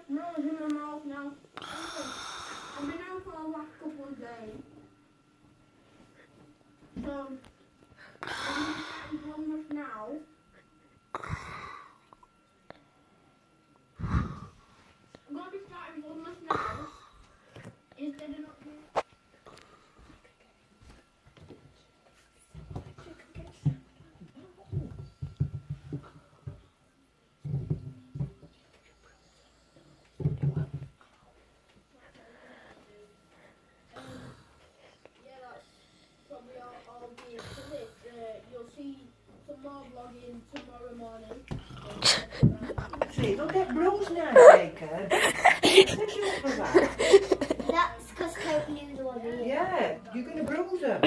nose in my mouth now. I've been out for the last couple of days. So, I'm starting to almost now. I'm going to be starting to almost now. Instead of not doing. I'll be for this. You'll see some more vlogging tomorrow morning. See, they'll get bruised now, Jacob. Take you up for that. That's because Coke knew the one. Yeah, you're going to bruise them.